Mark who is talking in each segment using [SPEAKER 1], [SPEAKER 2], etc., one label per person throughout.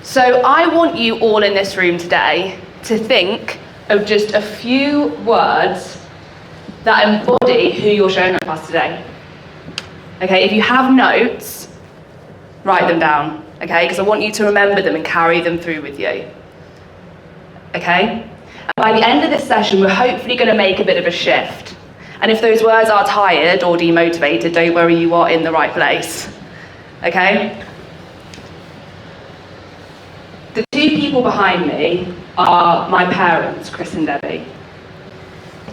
[SPEAKER 1] So I want you all in this room today to think of just a few words that embody who you're showing up as today. Okay, if you have notes, write them down, okay? Because I want you to remember them and carry them through with you. Okay? And by the end of this session, we're hopefully going to make a bit of a shift. And if those words are tired or demotivated, don't worry, you are in the right place. Okay? The two people behind me are my parents, Chris and Debbie.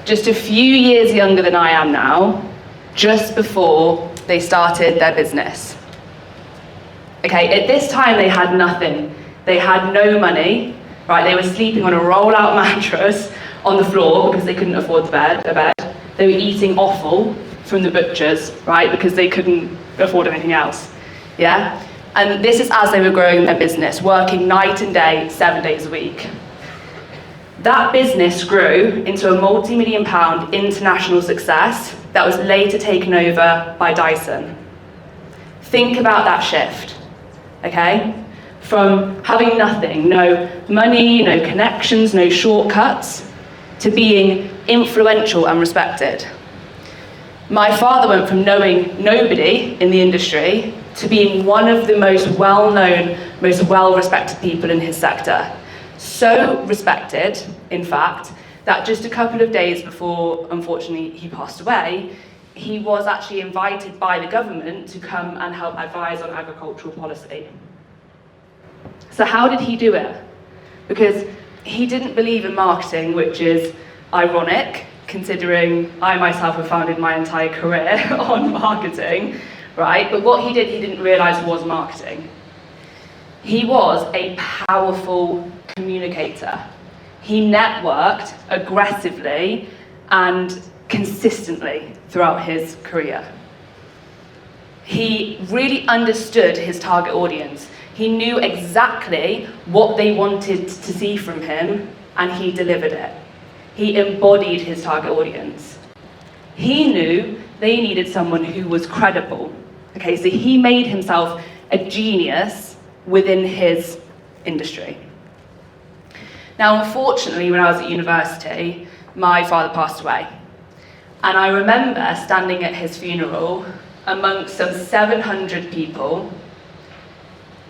[SPEAKER 1] Just a few years younger than I am now, just before they started their business. Okay, at this time they had nothing. They had no money, right? They were sleeping on a roll-out mattress on the floor because they couldn't afford a bed. They were eating offal from the butchers, right? Because they couldn't afford anything else, yeah? And this is as they were growing their business, working night and day, 7 days a week. That business grew into a multi-million-pound international success that was later taken over by Dyson. Think about that shift, okay? From having nothing, no money, no connections, no shortcuts, to being influential and respected. My father went from knowing nobody in the industry to being one of the most well-known, most well-respected people in his sector. So respected, in fact, that just a couple of days before, unfortunately, he passed away, he was actually invited by the government to come and help advise on agricultural policy. So how did he do it? Because he didn't believe in marketing, which is ironic, considering I myself have founded my entire career on marketing, right? But what he didn't realize was marketing. He was a powerful communicator. He networked aggressively and consistently throughout his career. He really understood his target audience. He knew exactly what they wanted to see from him, and he delivered it. He embodied his target audience. He knew they needed someone who was credible. Okay, so he made himself a genius within his industry. Now, unfortunately, when I was at university, my father passed away. And I remember standing at his funeral amongst some 700 people,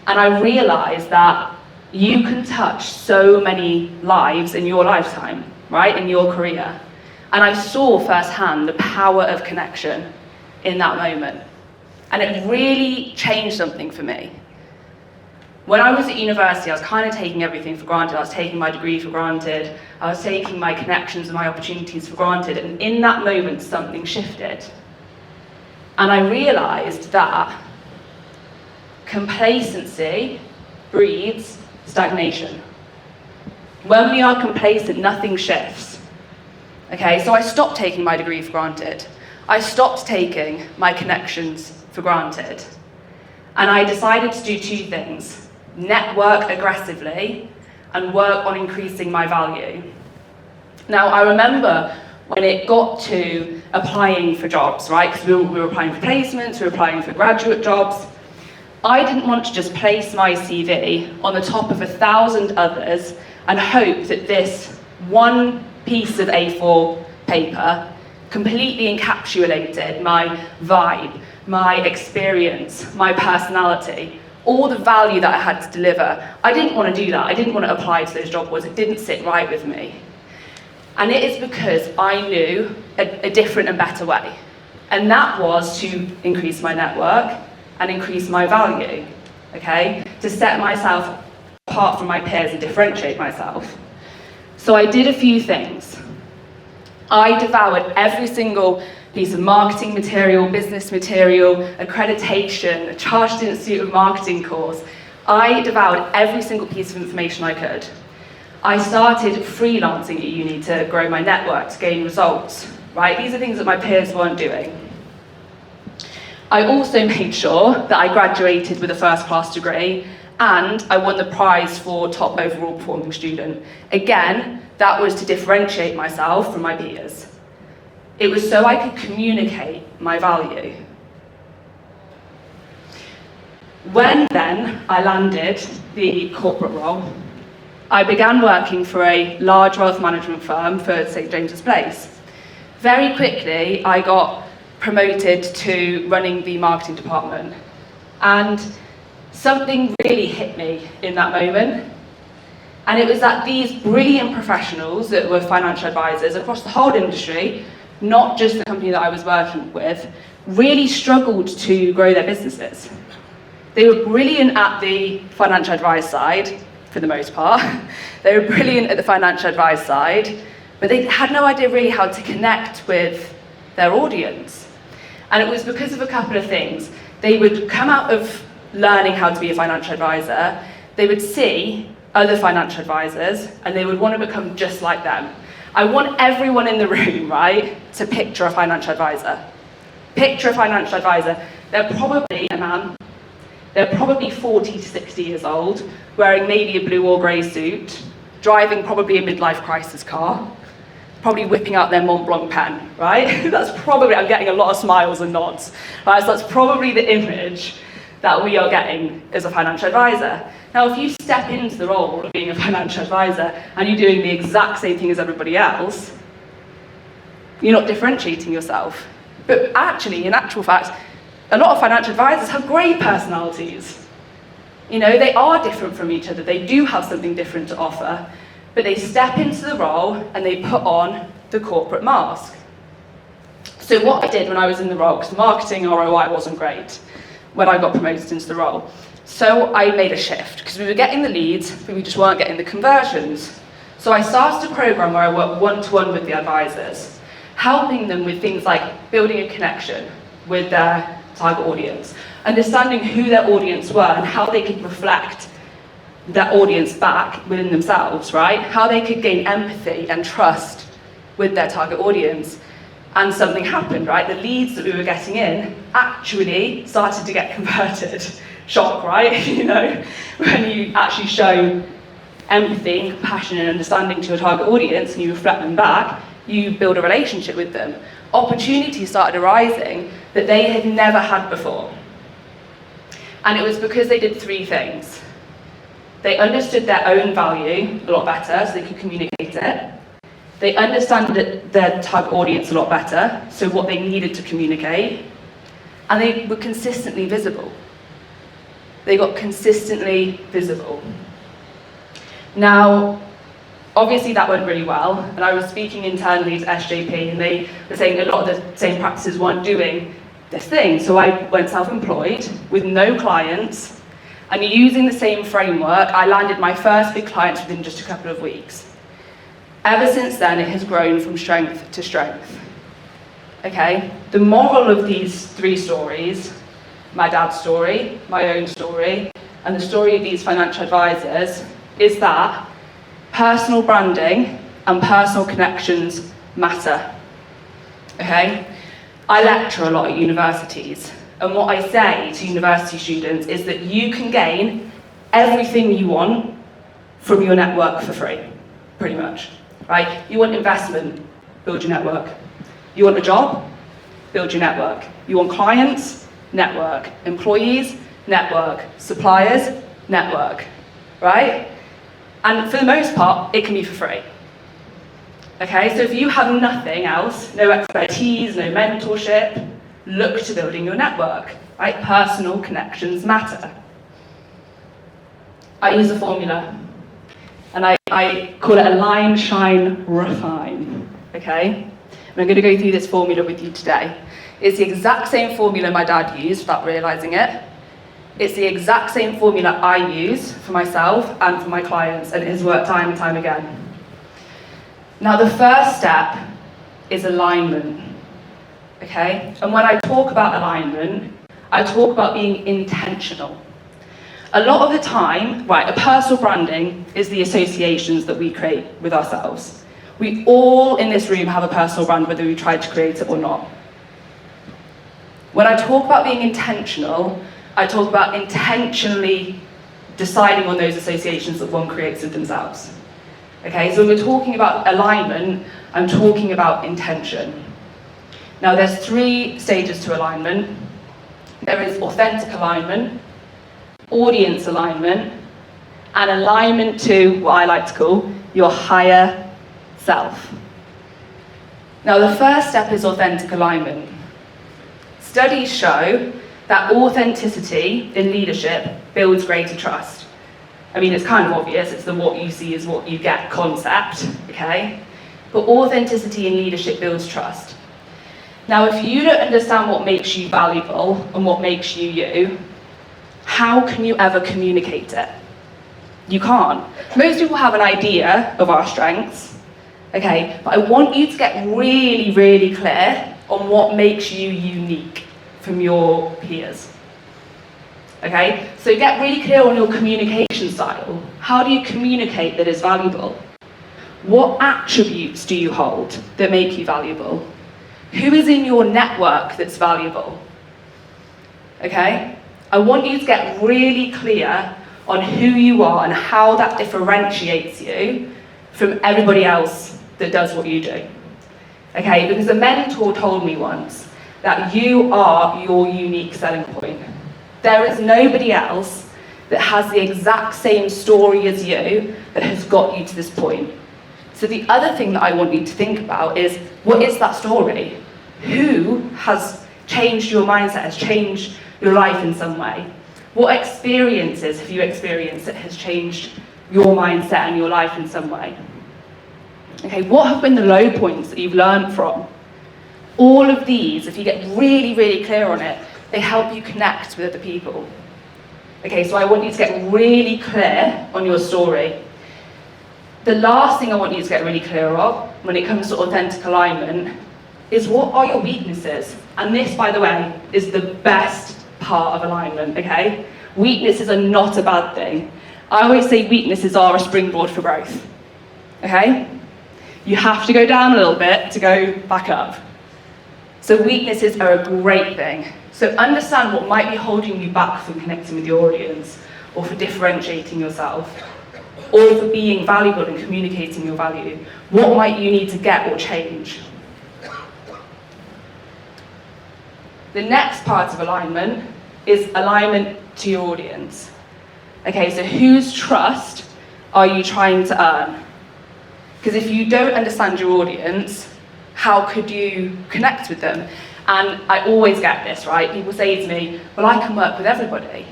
[SPEAKER 1] and I realized that you can touch so many lives in your lifetime, right, in your career. And I saw firsthand the power of connection in that moment. And it really changed something for me. When I was at university, I was kind of taking everything for granted. I was taking my degree for granted. I was taking my connections and my opportunities for granted. And in that moment, something shifted. And I realized that complacency breeds stagnation. When we are complacent, nothing shifts. Okay, so I stopped taking my degree for granted. I stopped taking my connections for granted. And I decided to do two things: network aggressively and work on increasing my value. Now, I remember when it got to applying for jobs, right? Because we were applying for placements, we were applying for graduate jobs. I didn't want to just place my CV on the top of 1,000 others and hope that this one piece of A4 paper completely encapsulated my vibe, my experience, my personality, all the value that I had to deliver. I didn't want to do that. I didn't want to apply to those job boards. It didn't sit right with me. And it is because I knew a different and better way. And that was to increase my network and increase my value, okay? To set myself apart from my peers and differentiate myself. So I did a few things. I devoured every single piece of marketing material, business material, accreditation, a Chartered Institute of Marketing course. I devoured every single piece of information I could. I started freelancing at uni to grow my network, to gain results, right? These are things that my peers weren't doing. I also made sure that I graduated with a first-class degree, and I won the prize for top overall performing student. Again, that was to differentiate myself from my peers. It was so I could communicate my value. When then I landed the corporate role, I began working for a large wealth management firm for St James's Place. Very quickly, I got promoted to running the marketing department. And something really hit me in that moment. And it was that these brilliant professionals that were financial advisors across the whole industry, not just the company that I was working with, really struggled to grow their businesses. They were brilliant at the financial advice side, for the most part. They were brilliant at the financial advice side, but they had no idea really how to connect with their audience. And it was because of a couple of things. They would come out of learning how to be a financial advisor, they would see other financial advisors, and they would want to become just like them. I want everyone in the room, right, to picture a financial advisor. Picture a financial advisor. They're probably a man. They're probably 40 to 60 years old, wearing maybe a blue or grey suit, driving probably a midlife crisis car, probably whipping out their Mont Blanc pen, right? That's probably, I'm getting a lot of smiles and nods, right? So that's probably the image that we are getting as a financial advisor. Now, if you step into the role of being a financial advisor and you're doing the exact same thing as everybody else, you're not differentiating yourself. But actually, in actual fact, a lot of financial advisors have great personalities. You know, they are different from each other. They do have something different to offer, but they step into the role and they put on the corporate mask. So what I did when I was in the role, because marketing ROI wasn't great when I got promoted into the role, so I made a shift, because we were getting the leads, but we just weren't getting the conversions. So I started a program where I worked one-to-one with the advisors, helping them with things like building a connection with their target audience, understanding who their audience were and how they could reflect that audience back within themselves, right? How they could gain empathy and trust with their target audience. And something happened, right? The leads that we were getting in actually started to get converted. Shock, right? You know, when you actually show empathy and compassion and understanding to your target audience and you reflect them back, you build a relationship with them. Opportunities started arising that they had never had before. And it was because they did three things. They understood their own value a lot better, so they could communicate it. They understood their target audience a lot better, so what they needed to communicate. And they were consistently visible. They got consistently visible. Now, obviously that went really well, and I was speaking internally to SJP, and they were saying a lot of the same practices weren't doing this thing. So I went self-employed with no clients, and using the same framework, I landed my first big clients within just a couple of weeks. Ever since then, it has grown from strength to strength. Okay? The moral of these three stories, my dad's story, my own story, and the story of these financial advisors, is that personal branding and personal connections matter. Okay? I lecture a lot at universities, and what I say to university students is that you can gain everything you want from your network for free, pretty much. Right? You want investment, build your network. You want a job, build your network. You want clients, network. Employees, network. Suppliers, network. Right? And for the most part, it can be for free. Okay, so if you have nothing else, no expertise, no mentorship, look to building your network. Right? Personal connections matter. I use a formula, and I call it align, shine, refine. Okay? And I'm going to go through this formula with you today. It's the exact same formula my dad used without realizing it. It's the exact same formula I use for myself and for my clients, and it has worked time and time again. Now, the first step is alignment. Okay? And when I talk about alignment, I talk about being intentional. A lot of the time, right, a personal branding is the associations that we create with ourselves. We all in this room have a personal brand, whether we tried to create it or not. When I talk about being intentional, I talk about intentionally deciding on those associations that one creates with themselves. Okay, so when we're talking about alignment, I'm talking about intention. Now, there's three stages to alignment. There is authentic alignment, audience alignment, and alignment to what I like to call your higher self. Now, the first step is authentic alignment. Studies show that authenticity in leadership builds greater trust. I mean, it's kind of obvious, it's the what you see is what you get concept, okay? But authenticity in leadership builds trust. Now, if you don't understand what makes you valuable and what makes you you, how can you ever communicate it? You can't. Most people have an idea of our strengths, okay? But I want you to get really, really clear on what makes you unique from your peers. Okay? So get really clear on your communication style. How do you communicate that is valuable? What attributes do you hold that make you valuable? Who is in your network that's valuable? Okay? I want you to get really clear on who you are and how that differentiates you from everybody else that does what you do. Okay? Because a mentor told me once that you are your unique selling point. There is nobody else that has the exact same story as you that has got you to this point. So the other thing that I want you to think about is, what is that story? Who has changed your mindset, has changed your life in some way? What experiences have you experienced that has changed your mindset and your life in some way? Okay, what have been the low points that you've learned from? All of these, if you get really, really clear on it, they help you connect with other people. Okay, so I want you to get really clear on your story. The last thing I want you to get really clear of when it comes to authentic alignment is, what are your weaknesses? And this, by the way, is the best part of alignment, okay? Weaknesses are not a bad thing. I always say weaknesses are a springboard for growth, okay? You have to go down a little bit to go back up. So weaknesses are a great thing. So understand what might be holding you back from connecting with your audience, or for differentiating yourself, or for being valuable and communicating your value. What might you need to get or change? The next part of alignment is alignment to your audience. Okay, so whose trust are you trying to earn? Because if you don't understand your audience, how could you connect with them? And I always get this, right? People say to me, well, I can work with everybody.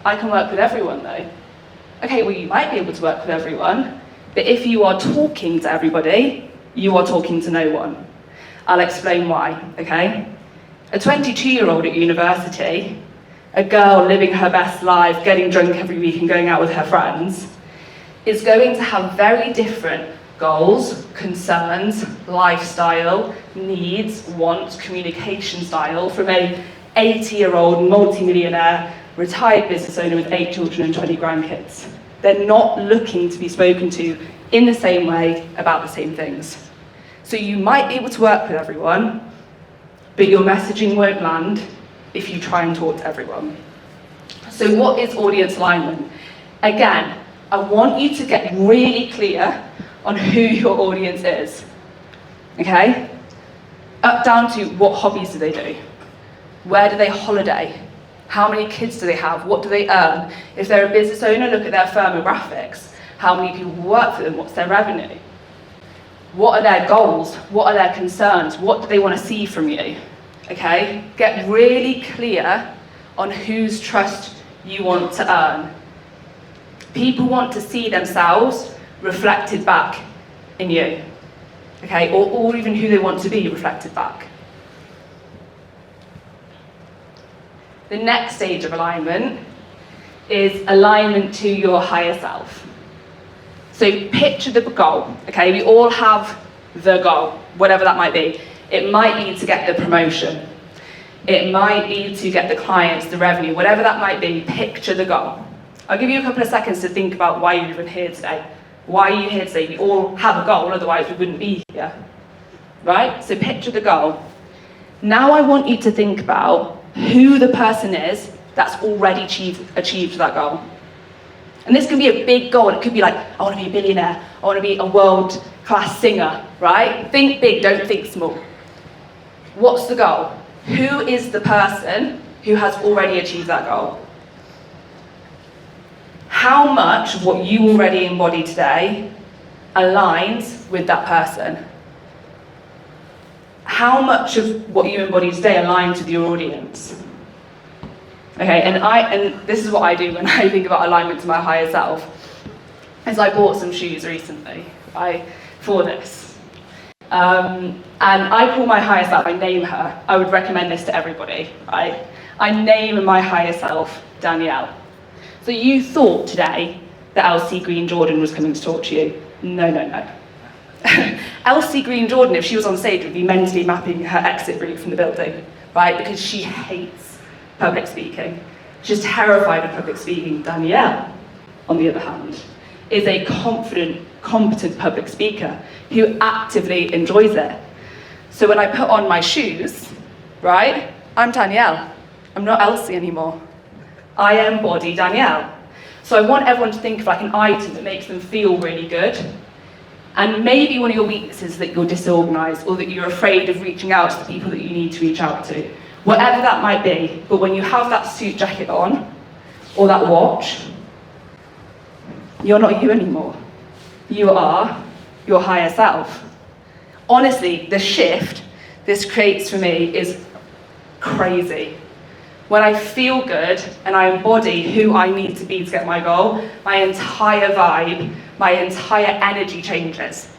[SPEAKER 1] I can work with everyone, though. Okay, well, you might be able to work with everyone, but if you are talking to everybody, you are talking to no one. I'll explain why, okay? A 22-year-old at university, a girl living her best life, getting drunk every week and going out with her friends, is going to have very different goals, concerns, lifestyle, needs, wants, communication style from a 80-year-old multi-millionaire retired business owner with 8 children and 20 grandkids. They're not looking to be spoken to in the same way about the same things. So you might be able to work with everyone, but your messaging won't land if you try and talk to everyone. So what is audience alignment? Again, I want you to get really clear on who your audience is, okay? Up down to, what hobbies do they do? Where do they holiday? How many kids do they have? What do they earn? If they're a business owner, look at their firmographics. How many people work for them? What's their revenue? What are their goals? What are their concerns? What do they want to see from you? Okay? Get really clear on whose trust you want to earn. People want to see themselves reflected back in you, okay? Or even who they want to be reflected back. The next stage of alignment is alignment to your higher self. So picture the goal, okay? We all have the goal, whatever that might be. It might be to get the promotion. It might be to get the clients, the revenue, whatever that might be. Picture the goal. I'll give you a couple of seconds to think about why you're even here today. Why are you here today? We all have a goal, otherwise we wouldn't be here, right? So picture the goal. Now I want you to think about who the person is that's already achieved that goal. And this can be a big goal. It could be like, I want to be a billionaire. I want to be a world-class singer, right? Think big, don't think small. What's the goal? Who is the person who has already achieved that goal? how much of what you already embody today aligns with that person? How much of what you embody today aligns with your audience? Okay, and this is what I do when I think about alignment to my higher self, is I bought some shoes recently, right, for this. And I call my higher self, I name her. I would recommend this to everybody, right? I name my higher self Danielle. So you thought today that Elsie Green Jordan was coming to talk to you. No, no, no. Elsie Green Jordan, if she was on stage, would be mentally mapping her exit route from the building, right? Because she hates public speaking. She's terrified of public speaking. Danielle, on the other hand, is a confident, competent public speaker who actively enjoys it. So when I put on my shoes, right, I'm Danielle. I'm not Elsie anymore. I embody Danielle. So I want everyone to think of like an item that makes them feel really good. And maybe one of your weaknesses is that you're disorganized or that you're afraid of reaching out to the people that you need to reach out to. Whatever that might be, but when you have that suit jacket on, or that watch, you're not you anymore. You are your higher self. Honestly, the shift this creates for me is crazy. When I feel good and I embody who I need to be to get my goal, my entire vibe, my entire energy changes.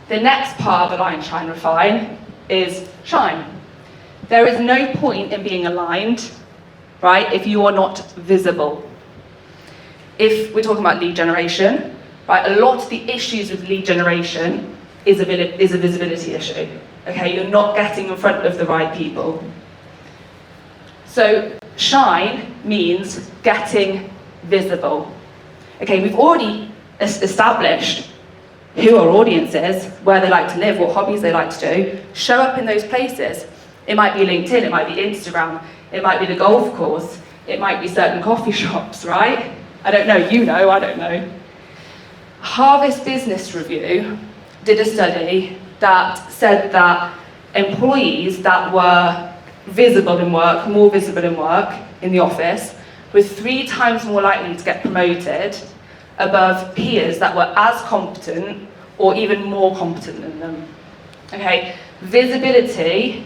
[SPEAKER 1] The next part of Align, Shine, Refine is shine. There is no point in being aligned, right, if you are not visible. If we're talking about lead generation, right, a lot of the issues with lead generation is a visibility issue. Okay, you're not getting in front of the right people. So shine means getting visible. Okay, we've already established who our audience is, where they like to live, what hobbies they like to do. Show up in those places. It might be LinkedIn, it might be Instagram, it might be the golf course, it might be certain coffee shops, right? I don't know, you know, I don't know. Harvest Business Review did a study that said that employees that were visible in work, more visible in work in the office, were 3 times more likely to get promoted above peers that were as competent or even more competent than them. Okay, visibility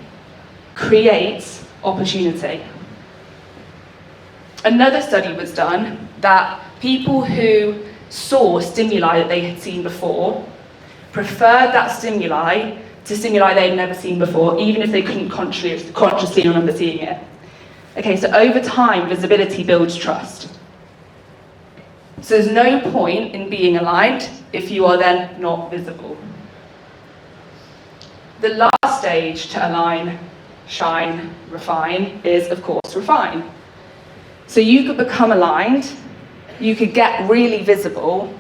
[SPEAKER 1] creates opportunity. Another study was done that people who saw stimuli that they had seen before preferred that stimuli to stimuli they'd never seen before, even if they couldn't consciously remember seeing it. Okay, so over time, visibility builds trust. So there's no point in being aligned if you are then not visible. The last stage to align, shine, refine is, of course, refine. So you could become aligned, you could get really visible,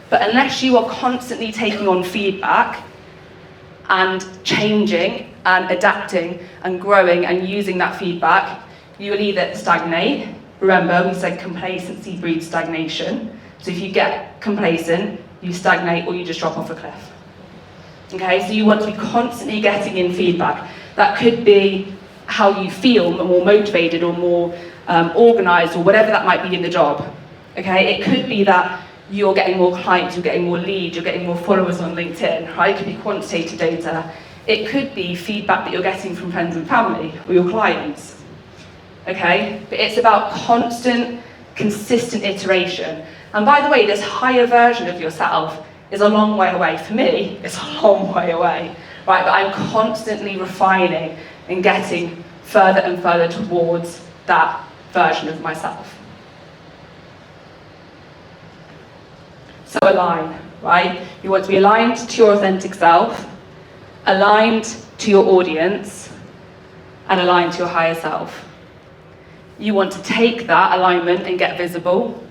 [SPEAKER 1] but unless you are constantly taking on feedback and changing and adapting and growing and using that feedback, you will either stagnate. Remember, we said complacency breeds stagnation. So if you get complacent, you stagnate or you just drop off a cliff. Okay, so you want to be constantly getting in feedback. That could be how you feel more motivated or more organized or whatever that might be in the job. Okay, it could be that you're getting more clients, you're getting more leads, you're getting more followers on LinkedIn, right? It could be quantitative data. It could be feedback that you're getting from friends and family or your clients. Okay, but it's about constant, consistent iteration. And by the way, this higher version of yourself is a long way away. For me, it's a long way away, right? But I'm constantly refining and getting further and further towards that version of myself. So align, right? You want to be aligned to your authentic self, aligned to your audience, and aligned to your higher self. You want to take that alignment and get visible,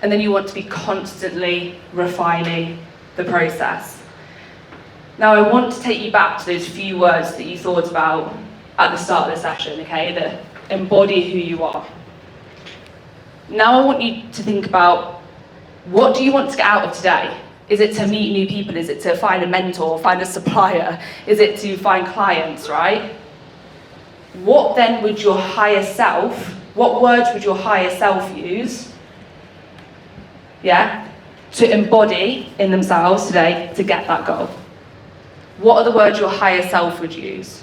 [SPEAKER 1] and then you want to be constantly refining the process. Now I want to take you back to those few words that you thought about at the start of the session, okay, that embody who you are. Now I want you to think about, what do you want to get out of today? Is it to meet new people? Is it to find a mentor, find a supplier? Is it to find clients, right? What then would your higher self What words would your higher self use? Yeah? To embody in themselves today to get that goal. What are the words your higher self would use?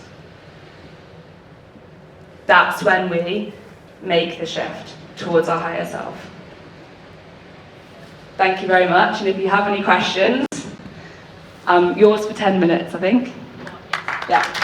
[SPEAKER 1] That's when we make the shift towards our higher self. Thank you very much, and if you have any questions, yours for 10 minutes, I think. Yeah.